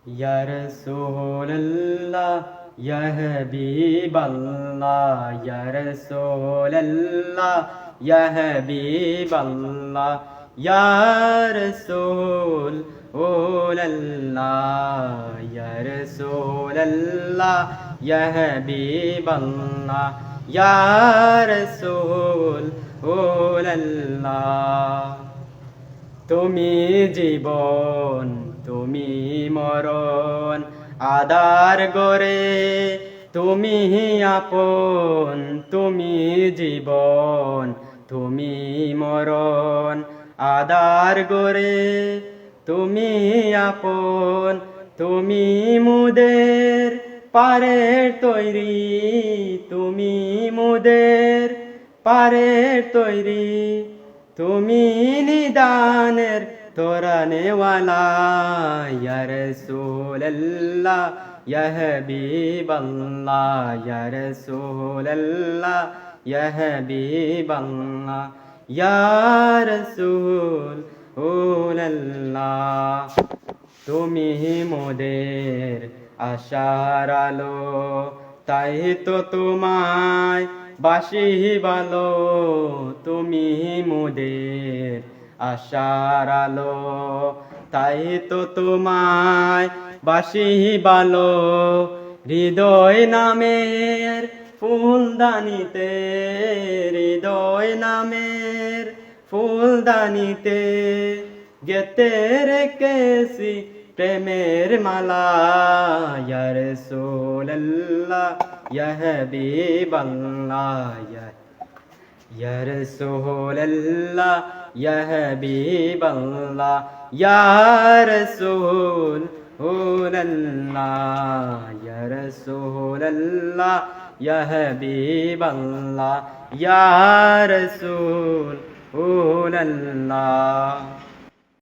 ইয়া রাসূলুল্লাহ ইয়া হাবিবাল্লাহ ইয়া রাসূলুল্লাহ ইয়া হাবিবাল্লাহ ইয়া রাসূলুল্লাহ ইয়া রাসূলুল্লাহ ইয়া হাবিবাল্লাহ ইয়া রাসূলুল্লাহ তুমি জীবন তুমি মরণ আদার গরে তুমি আপন তুমি জীবন তুমি মরণ আদার গরে তুমি আপন তুমি মুদের পারের তৈরি তুমি মুদের পারের তৈরি তুমি নিদানের তোরানেওয়ালা ইয়া রাসূলুল্লাহ ইয়া হাবিবাল্লাহ ইয়া রাসূলুল্লাহ ইয়া হাবিবাল্লাহ ইয়া রাসূলুল্লাহ তুমি মোদের আশার আলো তাই তো তোমায় বাসি ভালো তুমি মোদের আশার আলো তাই তো তোমায় বাসি ভালো হৃদয় নামের ফুলদানিতে হৃদয় নামের ফুলদানিতে গেতে রেখেছি প্রেমের মালা ইয়া রাসূলুল্লাহ ইয়া হাবিবাল্লাহ ইয়া রাসূলুল্লাহ ইয়া হাবিবাল্লাহ ইয়া রাসূলুল্লাহ ইয়া রাসূলুল্লাহ ইয়া হাবিবাল্লাহ ইয়া রাসূলুল্লাহ